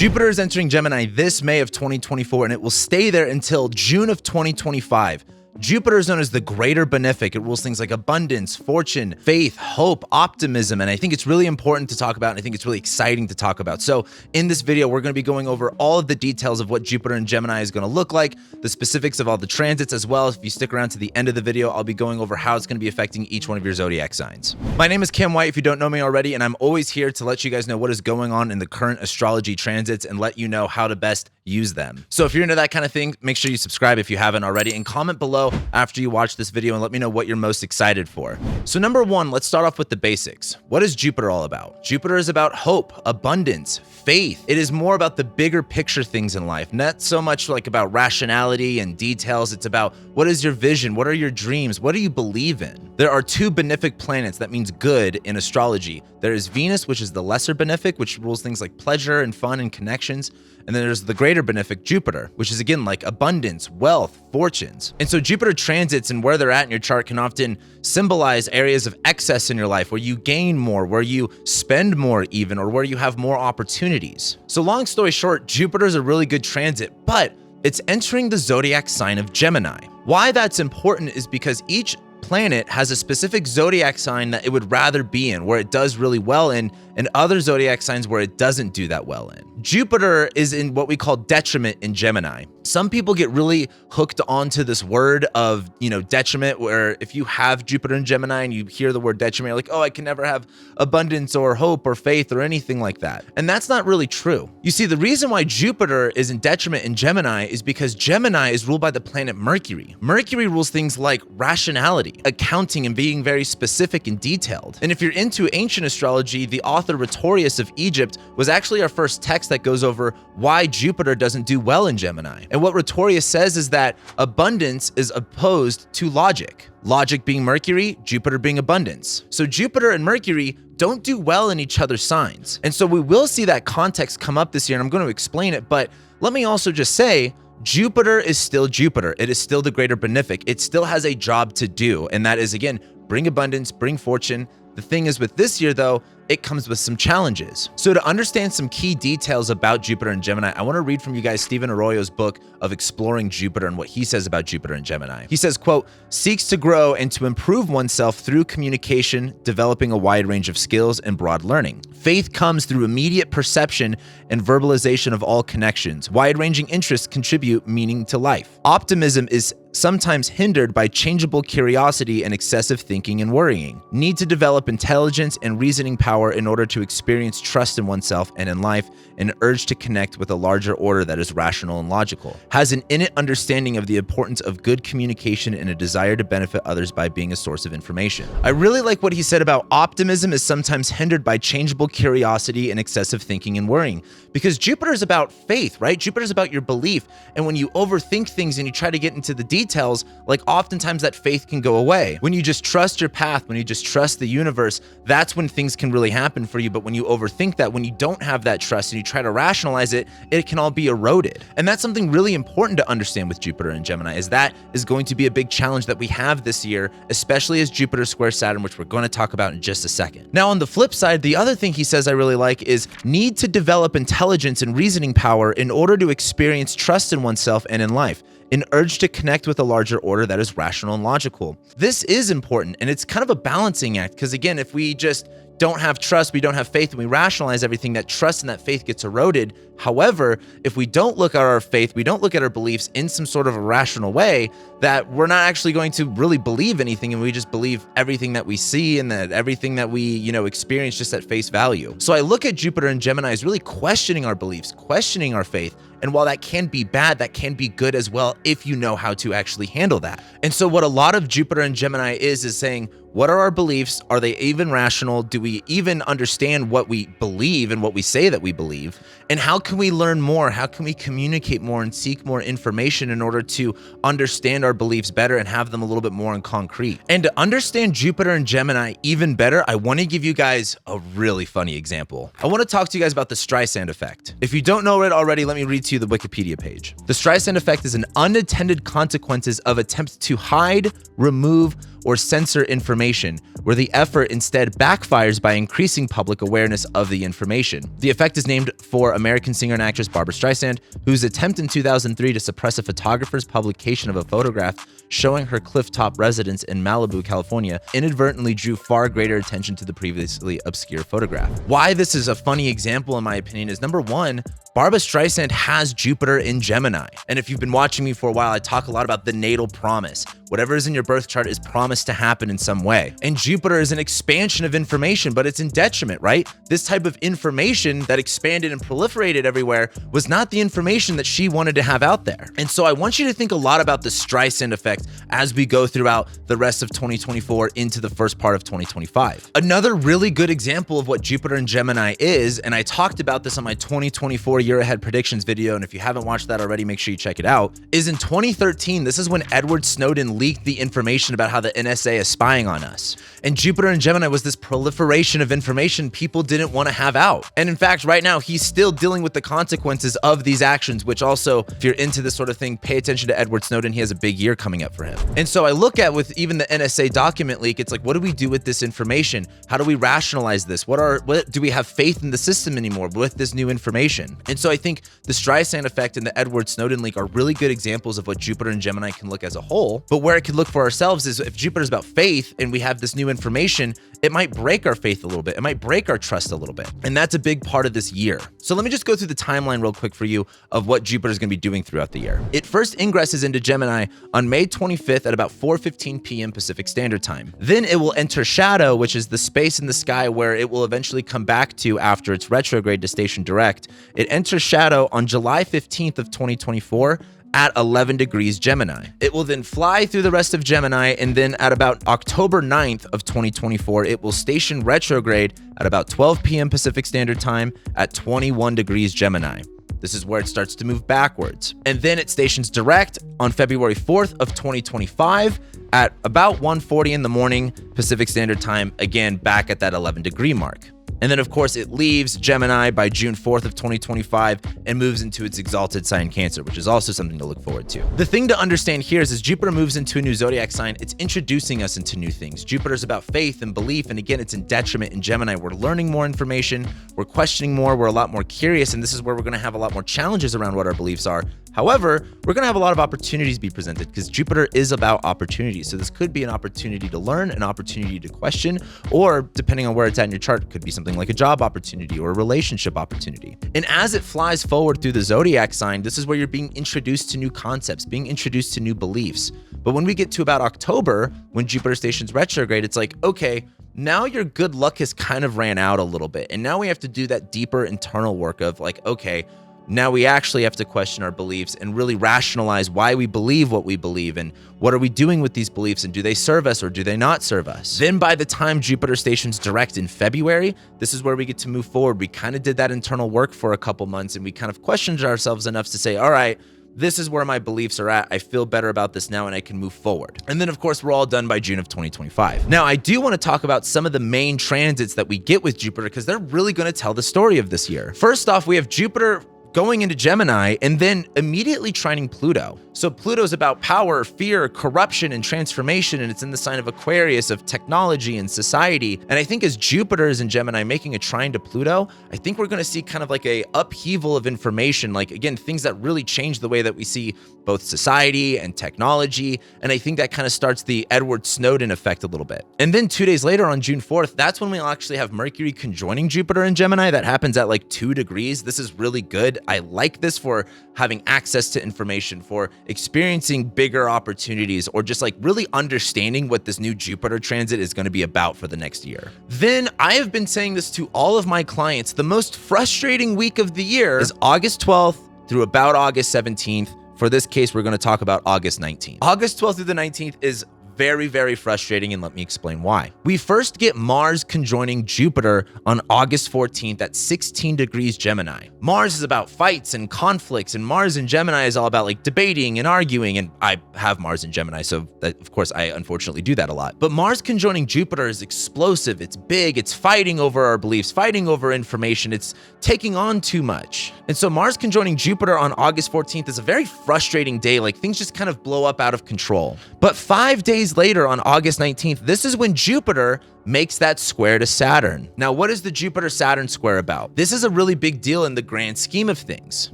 Jupiter is entering Gemini this May of 2024, and it will stay there until June of 2025. Jupiter is known as the greater benefic. It rules things like abundance, fortune, faith, hope, optimism, and I think it's really important to talk about, and I think it's really exciting to talk about. So in this video, we're going to be going over all of the details of what Jupiter in Gemini is going to look like, the specifics of all the transits as well. If you stick around to the end of the video, I'll be going over how it's going to be affecting each one of your zodiac signs. My name is Cam White, if you don't know me already, and I'm always here to let you guys know what is going on in the current astrology transits and let you know how to best use them. So if you're into that kind of thing, make sure you subscribe if you haven't already, and comment below after you watch this video and let me know what you're most excited for. So number one, let's start off with the basics. What is Jupiter all about? Jupiter is about hope, abundance, faith. It is more about the bigger picture things in life, not so much like about rationality and details. It's about what is your vision? What are your dreams? What do you believe in? There are two benefic planets, that means good in astrology. There is Venus, which is the lesser benefic, which rules things like pleasure and fun and connections. And then there's the greater benefic, Jupiter, which is again like abundance, wealth, fortunes. And so Jupiter transits and where they're at in your chart can often symbolize areas of excess in your life where you gain more, where you spend more even, or where you have more opportunities. So long story short, Jupiter is a really good transit, but it's entering the zodiac sign of Gemini. Why that's important is because each planet has a specific zodiac sign that it would rather be in, where it does really well in, and other zodiac signs where it doesn't do that well in. Jupiter is in what we call detriment in Gemini. Some people get really hooked onto this word of, detriment, where if you have Jupiter in Gemini and you hear the word detriment, you're like, oh, I can never have abundance or hope or faith or anything like that. And that's not really true. You see, the reason why Jupiter is in detriment in Gemini is because Gemini is ruled by the planet Mercury. Mercury rules things like rationality, accounting, and being very specific and detailed. And if you're into ancient astrology, the author Rhetorius of Egypt was actually our first text that goes over why Jupiter doesn't do well in Gemini. And what Rhetorius says is that abundance is opposed to logic. Logic being Mercury, Jupiter being abundance. So Jupiter and Mercury don't do well in each other's signs. And so we will see that context come up this year, and I'm going to explain it, but let me also just say, Jupiter is still Jupiter. It is still the greater benefic. It still has a job to do, and that is, again, bring abundance, bring fortune. The thing is with this year, though, it comes with some challenges. So to understand some key details about Jupiter and Gemini, I want to read from you guys Stephen Arroyo's book of Exploring Jupiter and what he says about Jupiter and Gemini. He says, quote, seeks to grow and to improve oneself through communication, developing a wide range of skills and broad learning. Faith comes through immediate perception and verbalization of all connections. Wide-ranging interests contribute meaning to life. Optimism is sometimes hindered by changeable curiosity and excessive thinking and worrying. Need to develop intelligence and reasoning power in order to experience trust in oneself and in life, an urge to connect with a larger order that is rational and logical. Has an innate understanding of the importance of good communication and a desire to benefit others by being a source of information. I really like what he said about optimism is sometimes hindered by changeable curiosity and excessive thinking and worrying, because Jupiter is about faith, right? Jupiter is about your belief. And when you overthink things and you try to get into the details, like oftentimes that faith can go away. When you just trust your path, when you just trust the universe, that's when things can really happen for you. But when you overthink that, when you don't have that trust and you try to rationalize it, it can all be eroded. And that's something really important to understand with Jupiter and Gemini, is that is going to be a big challenge that we have this year, especially as Jupiter squares Saturn, which we're going to talk about in just a second. Now, on the flip side, the other thing he says I really like is need to develop intelligence and reasoning power in order to experience trust in oneself and in life. An urge to connect with a larger order that is rational and logical. This is important, and it's kind of a balancing act, because again, if we just don't have trust, we don't have faith, and we rationalize everything, that trust and that faith gets eroded. However, if we don't look at our faith, we don't look at our beliefs in some sort of a rational way, that we're not actually going to really believe anything, and we just believe everything that we see and that everything that we, experience just at face value. So I look at Jupiter and Gemini as really questioning our beliefs, questioning our faith. And while that can be bad, that can be good as well if you know how to actually handle that. And so what a lot of Jupiter and Gemini is saying, what are our beliefs? Are they even rational? Do we even understand what we believe and what we say that we believe? And how can we learn more? How can we communicate more and seek more information in order to understand our beliefs better and have them a little bit more in concrete? And to understand Jupiter and Gemini even better, I want to give you guys a really funny example. I want to talk to you guys about the Streisand effect. If you don't know it already, let me read to you the Wikipedia page. The Streisand effect is an unintended consequences of attempts to hide, remove, or censor information, where the effort instead backfires by increasing public awareness of the information. The effect is named for American singer and actress Barbra Streisand, whose attempt in 2003 to suppress a photographer's publication of a photograph showing her clifftop residence in Malibu, California, inadvertently drew far greater attention to the previously obscure photograph. Why this is a funny example, in my opinion, is number one, Barbra Streisand has Jupiter in Gemini. And if you've been watching me for a while, I talk a lot about the natal promise. Whatever is in your birth chart is promised to happen in some way. And Jupiter is an expansion of information, but it's in detriment, right? This type of information that expanded and proliferated everywhere was not the information that she wanted to have out there. And so I want you to think a lot about the Streisand effect as we go throughout the rest of 2024 into the first part of 2025. Another really good example of what Jupiter in Gemini is, and I talked about this on my 2024 year ahead predictions video, and if you haven't watched that already, make sure you check it out, is in 2013, this is when Edward Snowden leaked the information about how the NSA is spying on us. And Jupiter in Gemini was this proliferation of information people didn't want to have out. And in fact, right now, he's still dealing with the consequences of these actions, which also, if you're into this sort of thing, pay attention to Edward Snowden. He has a big year coming up for him. And so I look at with even the NSA document leak, it's like, what do we do with this information? How do we rationalize this? What do we have faith in the system anymore with this new information? And so I think the Streisand effect and the Edward Snowden leak are really good examples of what Jupiter and Gemini can look as a whole. But where it could look for ourselves is if Jupiter's about faith and we have this new information, it might break our faith a little bit. It might break our trust a little bit. And that's a big part of this year. So let me just go through the timeline real quick for you of what Jupiter is going to be doing throughout the year. It first ingresses into Gemini on May 25th at about 4:15 p.m. Pacific Standard Time. Then it will enter Shadow, which is the space in the sky where it will eventually come back to after its retrograde to station direct. It enters Shadow on July 15th of 2024 at 11 degrees Gemini. It will then fly through the rest of Gemini, and then at about October 9th of 2024, it will station retrograde at about 12 p.m. Pacific Standard Time at 21 degrees Gemini. This is where it starts to move backwards. And then it stations direct on February 4th of 2025 at about 1:40 in the morning Pacific Standard Time, again, back at that 11 degree mark. And then, of course, it leaves Gemini by June 4th of 2025 and moves into its exalted sign Cancer, which is also something to look forward to. The thing to understand here is as Jupiter moves into a new zodiac sign, it's introducing us into new things. Jupiter's about faith and belief, and again, it's in detriment in Gemini. We're learning more information, we're questioning more, we're a lot more curious, and this is where we're going to have a lot more challenges around what our beliefs are. However, we're going to have a lot of opportunities be presented because Jupiter is about opportunities. So this could be an opportunity to learn, an opportunity to question, or depending on where it's at in your chart, it could be something like a job opportunity or a relationship opportunity. And as it flies forward through the zodiac sign, this is where you're being introduced to new concepts, being introduced to new beliefs. But when we get to about October, when Jupiter stations retrograde, it's like, okay, now your good luck has kind of ran out a little bit. And now we have to do that deeper internal work of like, okay, now we actually have to question our beliefs and really rationalize why we believe what we believe and what are we doing with these beliefs and do they serve us or do they not serve us? Then by the time Jupiter stations direct in February, this is where we get to move forward. We kind of did that internal work for a couple months and we kind of questioned ourselves enough to say, all right, this is where my beliefs are at. I feel better about this now and I can move forward. And then of course, we're all done by June of 2025. Now, I do want to talk about some of the main transits that we get with Jupiter because they're really going to tell the story of this year. First off, we have Jupiter going into Gemini and then immediately trining Pluto. So Pluto's about power, fear, corruption, and transformation, and it's in the sign of Aquarius of technology and society. And I think as Jupiter is in Gemini making a trine to Pluto, I think we're going to see kind of like a upheaval of information, like again, things that really change the way that we see both society and technology. And I think that kind of starts the Edward Snowden effect a little bit. And then 2 days later on June 4th, that's when we'll actually have Mercury conjoining Jupiter in Gemini. That happens at like 2 degrees. This is really good. I like this for having access to information, for experiencing bigger opportunities, or just like really understanding what this new Jupiter transit is going to be about for the next year. Then I have been saying this to all of my clients. The most frustrating week of the year is August 12th through about August 17th. For this case, we're going to talk about August 19th. August 12th through the 19th is very, very frustrating, and let me explain why. We first get Mars conjoining Jupiter on August 14th at 16 degrees Gemini. Mars is about fights and conflicts, and Mars in Gemini is all about like debating and arguing, and I have Mars in Gemini, so that, of course, I unfortunately do that a lot. But Mars conjoining Jupiter is explosive, it's big, it's fighting over our beliefs, fighting over information, it's taking on too much. And so Mars conjoining Jupiter on August 14th is a very frustrating day, like things just kind of blow up out of control. But 5 days days later, on August 19th, this is when Jupiter makes that square to Saturn. Now, what is the Jupiter-Saturn square about? This is a really big deal in the grand scheme of things.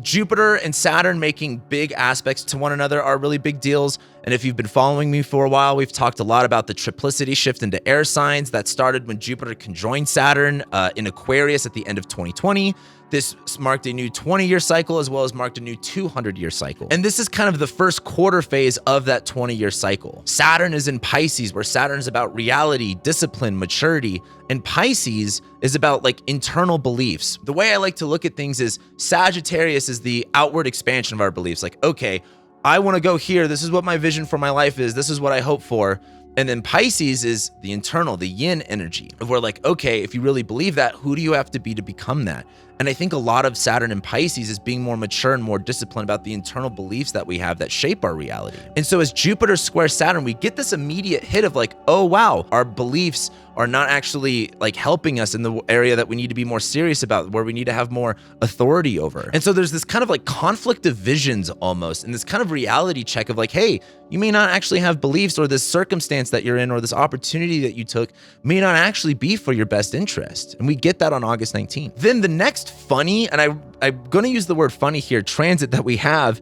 Jupiter and Saturn making big aspects to one another are really big deals. And if you've been following me for a while, we've talked a lot about the triplicity shift into air signs that started when Jupiter conjoined Saturn in Aquarius at the end of 2020. This marked a new 20-year cycle as well as marked a new 200-year cycle. And this is kind of the first quarter phase of that 20-year cycle. Saturn is in Pisces, where Saturn is about reality, discipline, maturity, and Pisces is about like internal beliefs. The way I like to look at things is Sagittarius is the outward expansion of our beliefs. Like, okay, I want to go here. This is what my vision for my life is. This is what I hope for. And then Pisces is the internal, the yin energy. We're like, okay, if you really believe that, who do you have to be to become that? And I think a lot of Saturn and Pisces is being more mature and more disciplined about the internal beliefs that we have that shape our reality. And so as Jupiter squares Saturn, we get this immediate hit of like, oh wow, our beliefs are not actually like helping us in the area that we need to be more serious about, where we need to have more authority over. And so there's this kind of like conflict of visions almost, and this kind of reality check of like, hey, you may not actually have beliefs, or this circumstance that you're in, or this opportunity that you took may not actually be for your best interest. And we get that on August 19th. Then the next funny, and I'm going to use the word funny here, transit that we have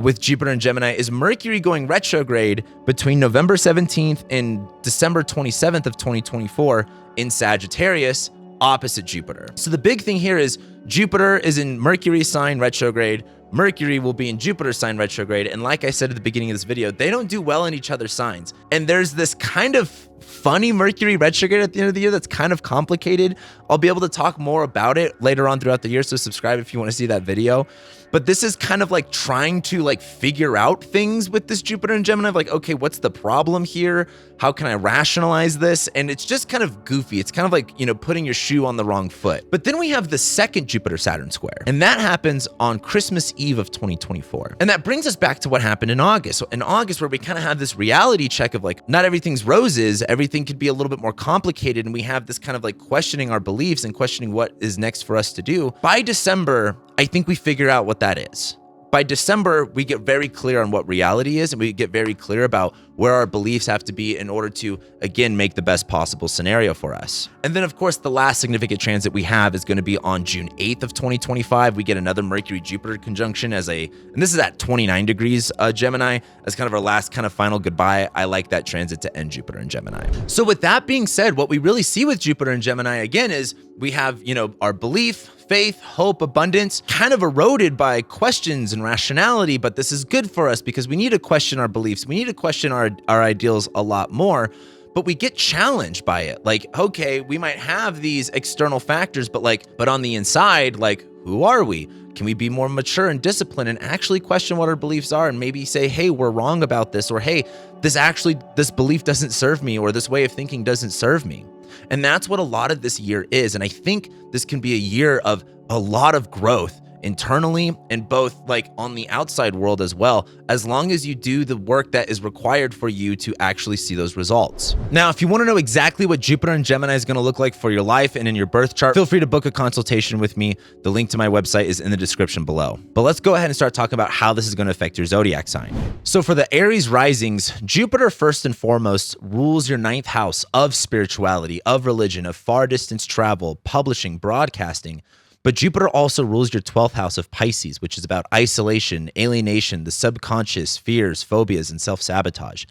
with Jupiter and Gemini is Mercury going retrograde between November 17th and December 27th of 2024 in Sagittarius, opposite Jupiter. So the big thing here is Jupiter is in Mercury sign retrograde. Mercury will be in Jupiter sign retrograde. And like I said at the beginning of this video, they don't do well in each other's signs. And there's this kind of funny Mercury retrograde at the end of the year that's kind of complicated. I'll be able to talk more about it later on throughout the year, so subscribe if you want to see that video. But this is kind of like trying to like figure out things with this Jupiter and Gemini, like, okay, what's the problem here? How can I rationalize this? And it's just kind of goofy. It's kind of like, you know, putting your shoe on the wrong foot. But then we have the second Jupiter-Saturn square, and that happens on Christmas Eve of 2024. And that brings us back to what happened in August. So in August, where we kind of have this reality check of like, not everything's roses, everything could be a little bit more complicated. And we have this kind of like questioning our beliefs and questioning what is next for us to do. By December, I think we figure out what that is. By December, we get very clear on what reality is, and we get very clear about where our beliefs have to be in order to, again, make the best possible scenario for us. And then, of course, the last significant transit we have is going to be on June 8th of 2025. We get another Mercury-Jupiter conjunction and this is at 29 degrees Gemini, as kind of our last kind of final goodbye. I like that transit to end Jupiter and Gemini. So with that being said, what we really see with Jupiter and Gemini, again, is we have, you know, our belief, faith, hope, abundance, kind of eroded by questions and rationality, but this is good for us because we need to question our beliefs. We need to question our ideals a lot more, but we get challenged by it. Like, okay, we might have these external factors, but on the inside, like, who are we? Can we be more mature and disciplined and actually question what our beliefs are and maybe say, hey, we're wrong about this, or hey, this belief doesn't serve me, or this way of thinking doesn't serve me. And that's what a lot of this year is. And I think this can be a year of a lot of growth internally and both like on the outside world as well, as long as you do the work that is required for you to actually see those results. Now, if you want to know exactly what Jupiter and Gemini is going to look like for your life and in your birth chart, feel free to book a consultation with me. The link to my website is in the description below. But let's go ahead and start talking about how this is going to affect your zodiac sign. So for the Aries risings, Jupiter first and foremost rules your 9th house of spirituality, of religion, of far distance travel, publishing, broadcasting. But Jupiter also rules your 12th house of Pisces, which is about isolation, alienation, the subconscious, fears, phobias, and self-sabotage.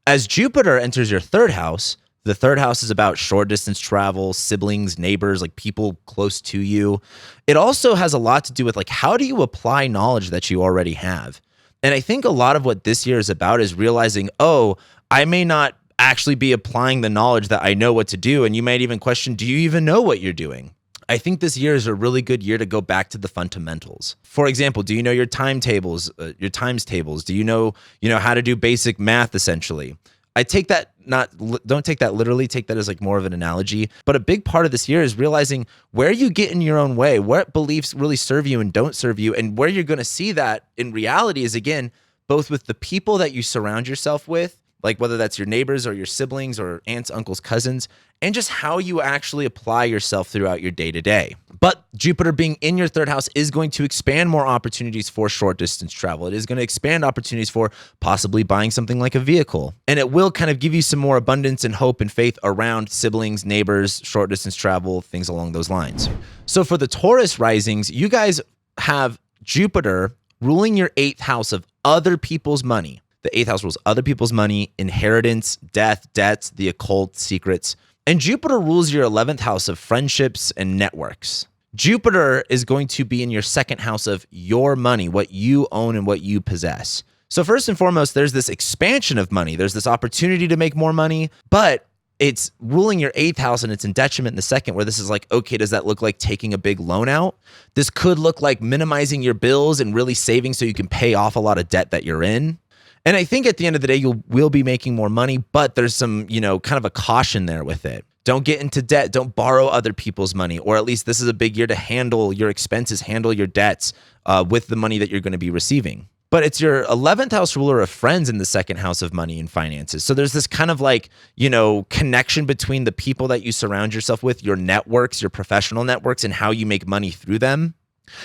As Jupiter enters your 3rd house, the 3rd house is about short distance travel, siblings, neighbors, like people close to you. It also has a lot to do with like, how do you apply knowledge that you already have? And I think a lot of what this year is about is realizing, oh, I may not actually be applying the knowledge that I know what to do. And you might even question, do you even know what you're doing? I think this year is a really good year to go back to the fundamentals. For example, do you know your timetables, your times tables? Do you know how to do basic math essentially? I take that don't take that literally, take that as like more of an analogy. But a big part of this year is realizing where you get in your own way, what beliefs really serve you and don't serve you, and where you're going to see that in reality is, again, both with the people that you surround yourself with like whether that's your neighbors or your siblings or aunts, uncles, cousins, and just how you actually apply yourself throughout your day to day. But Jupiter being in your third house is going to expand more opportunities for short distance travel. It is going to expand opportunities for possibly buying something like a vehicle. And it will kind of give you some more abundance and hope and faith around siblings, neighbors, short distance travel, things along those lines. So for the Taurus risings, you guys have Jupiter ruling your 8th house of other people's money. The 8th house rules other people's money, inheritance, death, debts, the occult, secrets. And Jupiter rules your 11th house of friendships and networks. Jupiter is going to be in your 2nd house of your money, what you own and what you possess. So first and foremost, there's this expansion of money. There's this opportunity to make more money, but it's ruling your 8th house and it's in detriment in the 2nd, where this is like, okay, does that look like taking a big loan out? This could look like minimizing your bills and really saving so you can pay off a lot of debt that you're in. And I think at the end of the day, you will be making more money, but there's some, kind of a caution there with it. Don't get into debt. Don't borrow other people's money, or at least this is a big year to handle your expenses, handle your debts with the money that you're going to be receiving. But it's your 11th house ruler of friends in the 2nd house of money and finances. So there's this kind of like, connection between the people that you surround yourself with, your networks, your professional networks, and how you make money through them.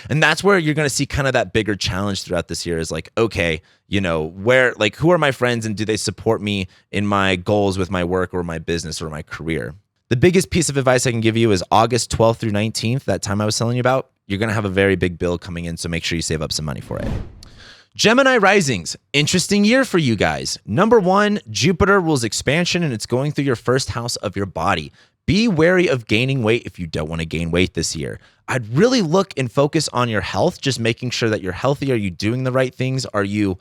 And that's where you're going to see kind of that bigger challenge throughout this year is like, okay, who are my friends and do they support me in my goals with my work or my business or my career? The biggest piece of advice I can give you is August 12th through 19th, that time I was telling you about. You're going to have a very big bill coming in, so make sure you save up some money for it. Gemini risings, interesting year for you guys. Number 1, Jupiter rules expansion and it's going through your 1st house of your body. Be wary of gaining weight if you don't want to gain weight this year. I'd really look and focus on your health, just making sure that you're healthy. Are you doing the right things? Are you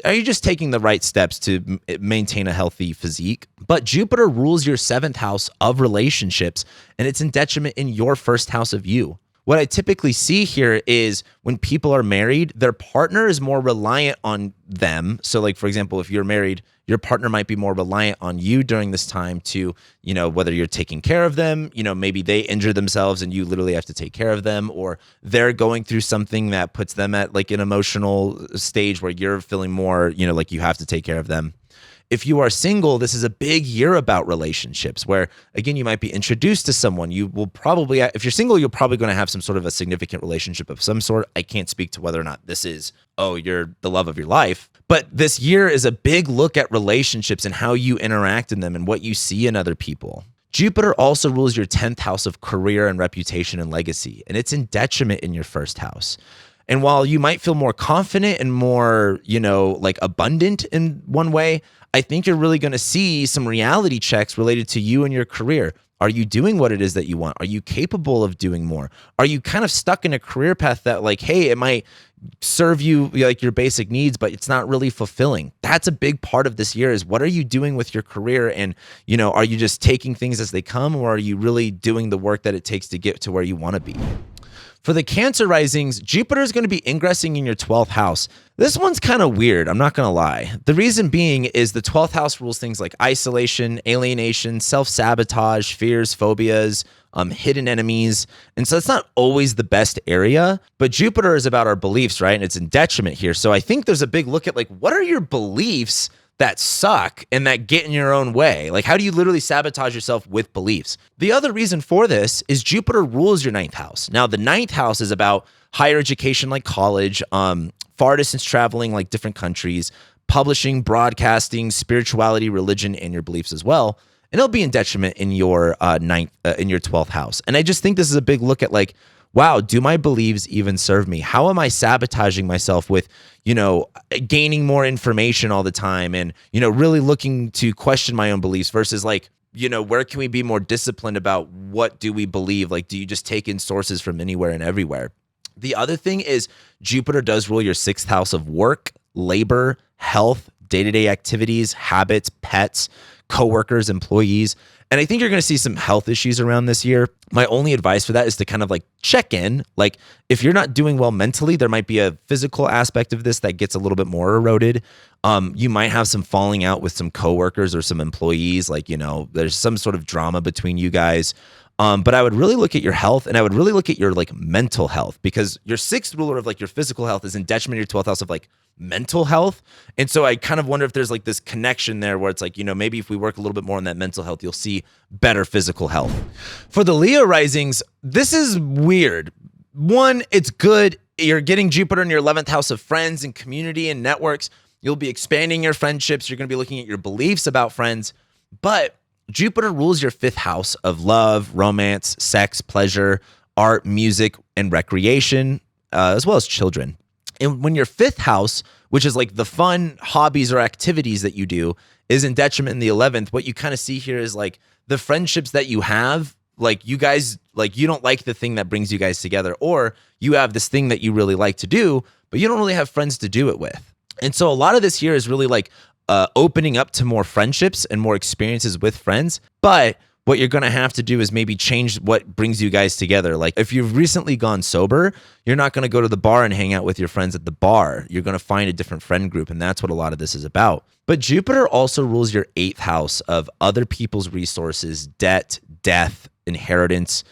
just taking the right steps to maintain a healthy physique? But Jupiter rules your 7th house of relationships and it's in detriment in your 1st house of you. What I typically see here is when people are married, their partner is more reliant on them. So like, for example, if you're married, your partner might be more reliant on you during this time to, whether you're taking care of them, maybe they injure themselves and you literally have to take care of them, or they're going through something that puts them at like an emotional stage where you're feeling more, like you have to take care of them. If you are single, this is a big year about relationships where, again, you might be introduced to someone. You will probably, if you're single, you're probably going to have some sort of a significant relationship of some sort. I can't speak to whether or not this is, you're the love of your life. But this year is a big look at relationships and how you interact in them and what you see in other people. Jupiter also rules your 10th house of career and reputation and legacy, and it's in detriment in your 1st house. And while you might feel more confident and more, like abundant in one way, I think you're really going to see some reality checks related to you and your career. Are you doing what it is that you want? Are you capable of doing more? Are you kind of stuck in a career path that like, hey, it might serve you like your basic needs, but it's not really fulfilling? That's a big part of this year is what are you doing with your career? And, are you just taking things as they come, or are you really doing the work that it takes to get to where you want to be? For the Cancer risings, Jupiter is going to be ingressing in your 12th house. This one's kind of weird, I'm not going to lie. The reason being is the 12th house rules things like isolation, alienation, self-sabotage, fears, phobias, hidden enemies. And so it's not always the best area, but Jupiter is about our beliefs, right? And it's in detriment here. So I think there's a big look at like, what are your beliefs that suck and that get in your own way? Like, how do you literally sabotage yourself with beliefs? The other reason for this is Jupiter rules your 9th house. Now, the 9th house is about higher education like college, far distance traveling like different countries, publishing, broadcasting, spirituality, religion, and your beliefs as well. And it'll be in detriment in your in your 12th house. And I just think this is a big look at like, wow, do my beliefs even serve me? How am I sabotaging myself with, gaining more information all the time and, really looking to question my own beliefs versus like, where can we be more disciplined about what do we believe? Like, do you just take in sources from anywhere and everywhere? The other thing is Jupiter does rule your 6th house of work, labor, health, day-to-day activities, habits, pets, coworkers, employees. And I think you're going to see some health issues around this year. My only advice for that is to kind of like check in. Like if you're not doing well mentally, there might be a physical aspect of this that gets a little bit more eroded. You might have some falling out with some coworkers or some employees. Like, there's some sort of drama between you guys. But I would really look at your health and I would really look at your like mental health, because your 6th ruler of like your physical health is in detriment of your 12th house of like mental health. And so I kind of wonder if there's like this connection there where it's like, maybe if we work a little bit more on that mental health, you'll see better physical health. For the Leo risings, this is weird. One, it's good. You're getting Jupiter in your 11th house of friends and community and networks. You'll be expanding your friendships. You're going to be looking at your beliefs about friends. But Jupiter rules your 5th house of love, romance, sex, pleasure, art, music, and recreation, as well as children. And when your 5th house, which is like the fun hobbies or activities that you do, is in detriment in the 11th, what you kind of see here is like the friendships that you have, like you guys, like you don't like the thing that brings you guys together, or you have this thing that you really like to do, but you don't really have friends to do it with. And so a lot of this year is really like opening up to more friendships and more experiences with friends. But what you're going to have to do is maybe change what brings you guys together. Like if you've recently gone sober, you're not going to go to the bar and hang out with your friends at the bar. You're going to find a different friend group. And that's what a lot of this is about. But Jupiter also rules your 8th house of other people's resources, debt, death, inheritance,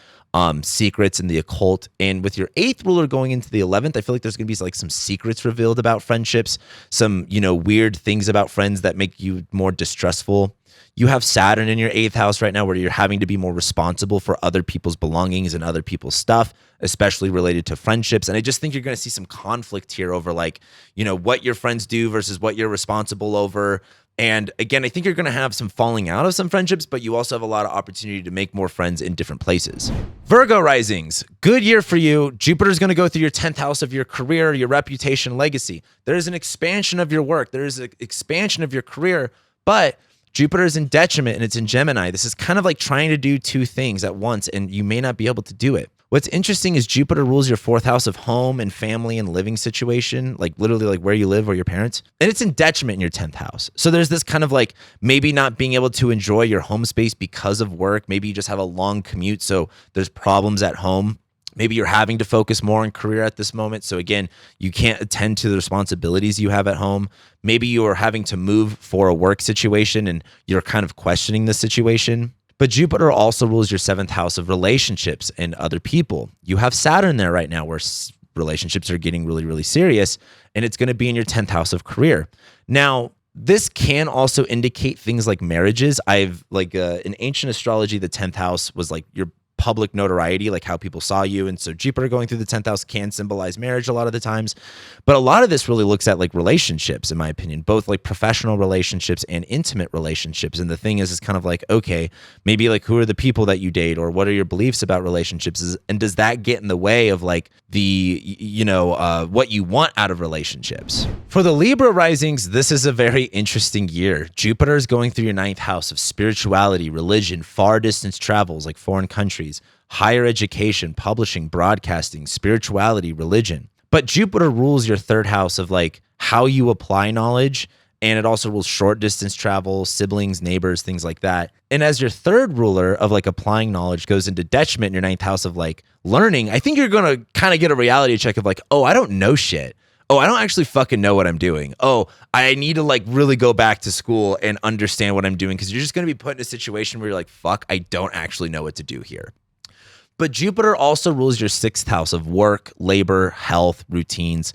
secrets, and the occult. And with your 8th ruler going into the 11th, I feel like there's going to be like some secrets revealed about friendships, some, weird things about friends that make you more distrustful. You have Saturn in your 8th house right now where you're having to be more responsible for other people's belongings and other people's stuff, especially related to friendships. And I just think you're going to see some conflict here over like, what your friends do versus what you're responsible over. And again, I think you're going to have some falling out of some friendships, but you also have a lot of opportunity to make more friends in different places. Virgo risings, good year for you. Jupiter's going to go through your 10th house of your career, your reputation, legacy. There is an expansion of your work. There is an expansion of your career, but Jupiter is in detriment and it's in Gemini. This is kind of like trying to do two things at once, and you may not be able to do it. What's interesting is Jupiter rules your 4th house of home and family and living situation, like literally like where you live or your parents. And it's in detriment in your 10th house. So there's this kind of like maybe not being able to enjoy your home space because of work. Maybe you just have a long commute, so there's problems at home. Maybe you're having to focus more on career at this moment. So again, you can't attend to the responsibilities you have at home. Maybe you are having to move for a work situation and you're kind of questioning the situation. But Jupiter also rules your 7th house of relationships and other people. You have Saturn there right now where relationships are getting really, really serious, and it's going to be in your 10th house of career. Now, this can also indicate things like marriages. In ancient astrology, the 10th house was like your public notoriety, like how people saw you. And so Jupiter going through the 10th house can symbolize marriage a lot of the times. But a lot of this really looks at like relationships, in my opinion, both like professional relationships and intimate relationships. And the thing is kind of like, okay, maybe like who are the people that you date, or what are your beliefs about relationships? And does that get in the way of like what you want out of relationships? For the Libra risings, this is a very interesting year. Jupiter is going through your 9th house of spirituality, religion, far distance travels like foreign countries, higher education, publishing, broadcasting, spirituality, religion. But Jupiter rules your 3rd house of like how you apply knowledge, and it also rules short distance travel, siblings, neighbors, things like that. And as your 3rd ruler of like applying knowledge goes into detriment in your 9th house of like learning, I think you're going to kind of get a reality check of like, oh, I don't know shit. Oh, I don't actually fucking know what I'm doing. Oh, I need to like really go back to school and understand what I'm doing, because you're just going to be put in a situation where you're like, fuck, I don't actually know what to do here. But Jupiter also rules your 6th house of work, labor, health, routines.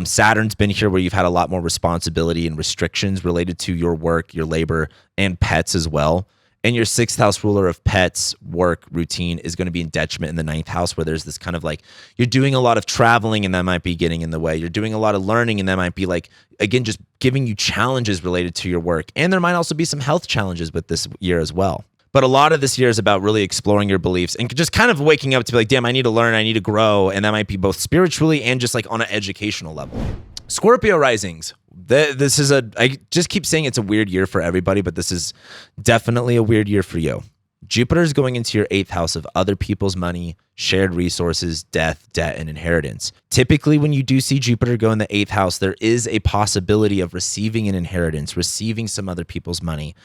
Saturn's been here where you've had a lot more responsibility and restrictions related to your work, your labor, and pets as well. And your 6th house ruler of pets, work, routine is going to be in detriment in the 9th house, where there's this kind of like, you're doing a lot of traveling and that might be getting in the way. You're doing a lot of learning and that might be like, again, just giving you challenges related to your work. And there might also be some health challenges with this year as well. But a lot of this year is about really exploring your beliefs and just kind of waking up to be like, damn, I need to learn, I need to grow. And that might be both spiritually and just like on an educational level. Scorpio risings. I just keep saying it's a weird year for everybody, but this is definitely a weird year for you. Jupiter is going into your 8th house of other people's money, shared resources, death, debt, and inheritance. Typically, when you do see Jupiter go in the 8th house, there is a possibility of receiving an inheritance, receiving some other people's money.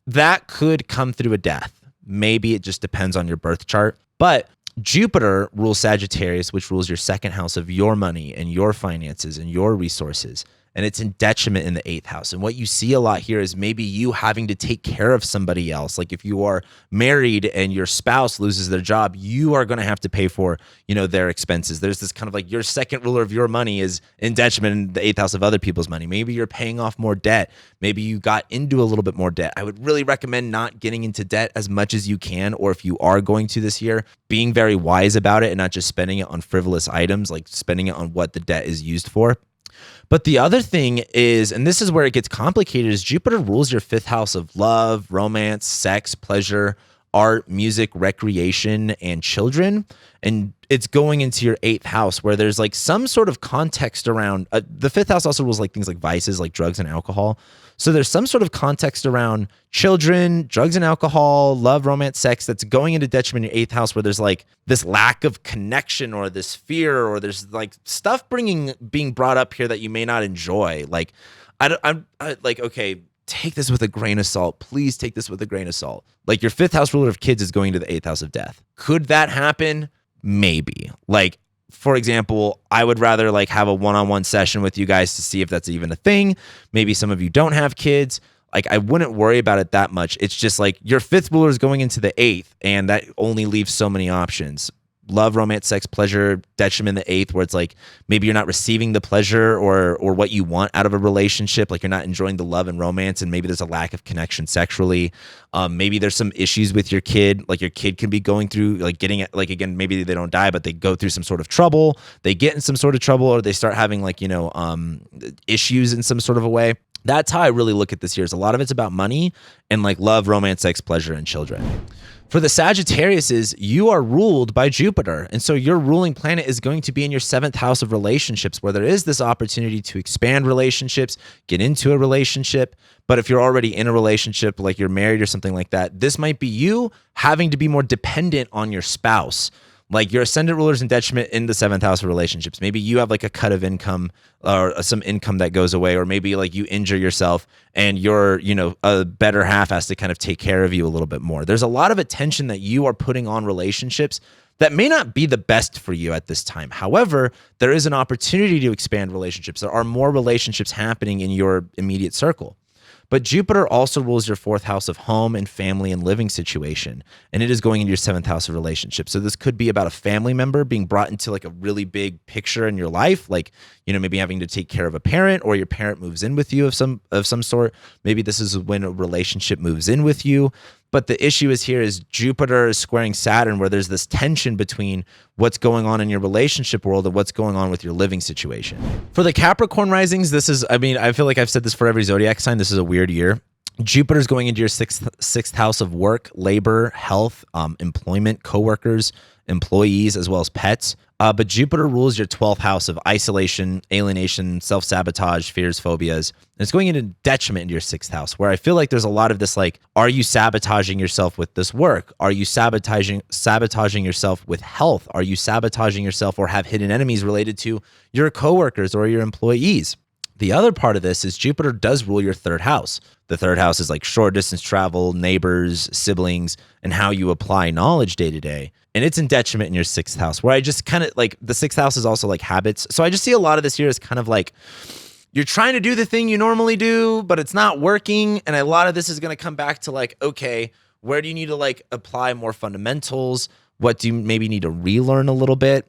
That could come through a death. Maybe it just depends on your birth chart. But Jupiter rules Sagittarius, which rules your 2nd house of your money and your finances and your resources. and it's in detriment in the 8th house. And what you see a lot here is maybe you having to take care of somebody else. Like if you are married and your spouse loses their job, you are going to have to pay for, their expenses. There's this kind of like your second ruler of your money is in detriment in the 8th house of other people's money. Maybe you're paying off more debt. Maybe you got into a little bit more debt. I would really recommend not getting into debt as much as you can, or if you are going to this year, being very wise about it and not just spending it on frivolous items, like spending it on what the debt is used for. But the other thing is, and this is where it gets complicated, is Jupiter rules your 5th house of love, romance, sex, pleasure, art, music, recreation, and children. And it's going into your 8th house where there's like some sort of context around the 5th house also rules like things like vices, like drugs and alcohol. So there's some sort of context around children, drugs and alcohol, love, romance, sex that's going into detriment in your 8th house where there's like this lack of connection or this fear or there's like stuff being brought up here that you may not enjoy. Like I'm like, okay, take this with a grain of salt. Please take this with a grain of salt. Like your 5th house ruler of kids is going to the 8th house of death. Could that happen? Maybe. Like, for example, I would rather like have a one-on-one session with you guys to see if that's even a thing. Maybe some of you don't have kids. Like I wouldn't worry about it that much. It's just like your 5th ruler is going into the 8th and that only leaves so many options. Love, romance, sex, pleasure, detriment in the 8th, where it's like maybe you're not receiving the pleasure or what you want out of a relationship. Like you're not enjoying the love and romance, and maybe there's a lack of connection sexually. Maybe there's some issues with your kid. Like your kid can be going through like getting like, again, maybe they don't die, but they go through some sort of trouble. They get in some sort of trouble, or they start having like, issues in some sort of a way. That's how I really look at this year. Is a lot of it's about money and like love, romance, sex, pleasure, and children. For the Sagittariuses, you are ruled by Jupiter. And so your ruling planet is going to be in your 7th house of relationships, where there is this opportunity to expand relationships, get into a relationship. But if you're already in a relationship, like you're married or something like that, this might be you having to be more dependent on your spouse. Like your ascendant rulers in detriment in the 7th house of relationships. Maybe you have like a cut of income or some income that goes away, or maybe like you injure yourself and your, a better half has to kind of take care of you a little bit more. There's a lot of attention that you are putting on relationships that may not be the best for you at this time. However, there is an opportunity to expand relationships. There are more relationships happening in your immediate circle. But Jupiter also rules your 4th house of home and family and living situation, and it is going into your 7th house of relationships. So this could be about a family member being brought into like a really big picture in your life, like, maybe having to take care of a parent, or your parent moves in with you of some sort. Maybe this is when a relationship moves in with you. But the issue is Jupiter is squaring Saturn, where there's this tension between what's going on in your relationship world and what's going on with your living situation. For the Capricorn risings, I feel like I've said this for every zodiac sign. This is a weird year. Jupiter's going into your sixth house of work, labor, health, employment, coworkers, employees, as well as pets. But Jupiter rules your 12th house of isolation, alienation, self-sabotage, fears, phobias. And it's going into detriment into your 6th house, where I feel like there's a lot of this, like, are you sabotaging yourself with this work? Are you sabotaging yourself with health? Are you sabotaging yourself or have hidden enemies related to your coworkers or your employees? The other part of this is Jupiter does rule your 3rd house. The 3rd house is like short distance travel, neighbors, siblings, and how you apply knowledge day to day. And it's in detriment in your 6th house, where I just kind of like the 6th house is also like habits. So I just see a lot of this here as kind of like you're trying to do the thing you normally do, but it's not working. And a lot of this is going to come back to like, okay, where do you need to like apply more fundamentals? What do you maybe need to relearn a little bit?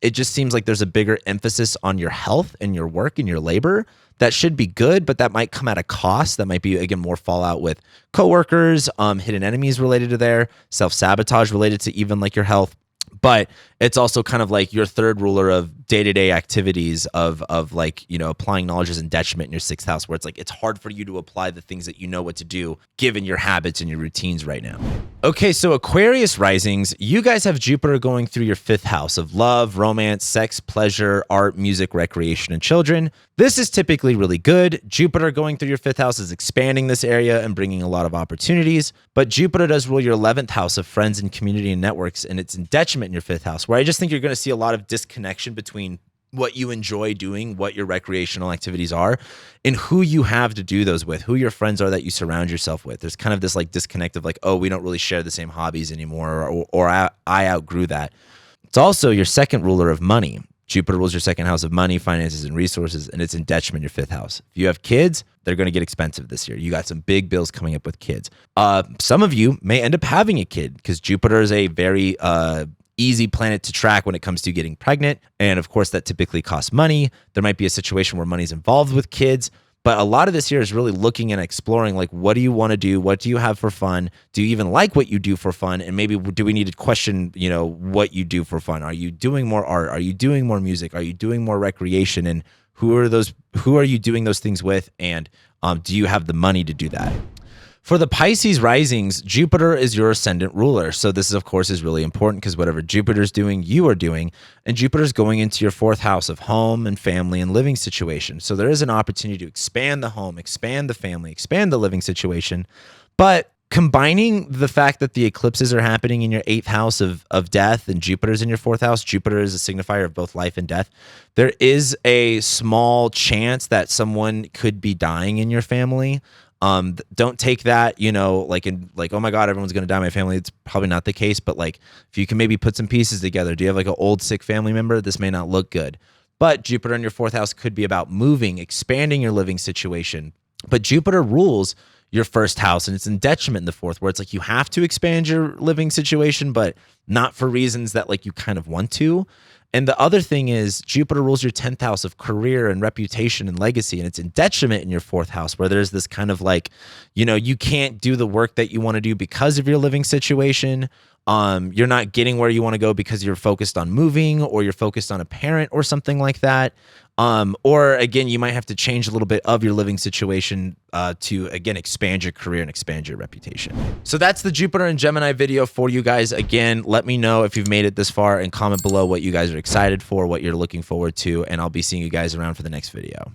It just seems like there's a bigger emphasis on your health and your work and your labor. That should be good, but that might come at a cost. That might be, again, more fallout with coworkers, hidden enemies related to there, self-sabotage related to even like your health. But it's also kind of like your 3rd ruler of day-to-day activities of like, applying knowledge is in detriment in your 6th house, where it's like, it's hard for you to apply the things that you know what to do given your habits and your routines right now. Okay, so Aquarius risings, you guys have Jupiter going through your 5th house of love, romance, sex, pleasure, art, music, recreation, and children. This is typically really good. Jupiter going through your 5th house is expanding this area and bringing a lot of opportunities. But Jupiter does rule your 11th house of friends and community and networks, and it's in detriment in your 5th house, where I just think you're going to see a lot of disconnection between what you enjoy doing, what your recreational activities are, and who you have to do those with, who your friends are that you surround yourself with. There's kind of this like disconnect of like, oh, we don't really share the same hobbies anymore, or I outgrew that. It's also your 2nd ruler of money. Jupiter rules your second house of money, finances, and resources, and it's in detriment your fifth house. If you have kids, they're going to get expensive this year. You got some big bills coming up with kids. Some of you may end up having a kid because Jupiter is a very easy planet to track when it comes to getting pregnant. And of course, that typically costs money. There might be a situation where money's involved with kids. But a lot of this year is really looking and exploring, like, what do you want to do? What do you have for fun? Do you even like what you do for fun? And maybe do we need to question, what you do for fun? Are you doing more art? Are you doing more music? Are you doing more recreation? And who are you doing those things with? And do you have the money to do that? For the Pisces risings, Jupiter is your ascendant ruler. So this, of course, is really important because whatever Jupiter's doing, you are doing. And Jupiter's going into your fourth house of home and family and living situation. So there is an opportunity to expand the home, expand the family, expand the living situation. But combining the fact that the eclipses are happening in your eighth house of death and Jupiter's in your fourth house, Jupiter is a signifier of both life and death. There is a small chance that someone could be dying in your family. Don't take that, oh my God, everyone's going to die in my family. It's probably not the case, but like, if you can maybe put some pieces together, do you have like an old sick family member? This may not look good, but Jupiter in your fourth house could be about moving, expanding your living situation. But Jupiter rules your first house and it's in detriment in the fourth, where it's like, you have to expand your living situation, but not for reasons that like you kind of want to. And the other thing is Jupiter rules your 10th house of career and reputation and legacy. And it's in detriment in your fourth house, where there's this kind of like, you can't do the work that you want to do because of your living situation. You're not getting where you want to go because you're focused on moving or you're focused on a parent or something like that. Or again, you might have to change a little bit of your living situation to, again, expand your career and expand your reputation. So that's the Jupiter and Gemini video for you guys. Again, let me know if you've made it this far and comment below what you guys are excited for, what you're looking forward to, and I'll be seeing you guys around for the next video.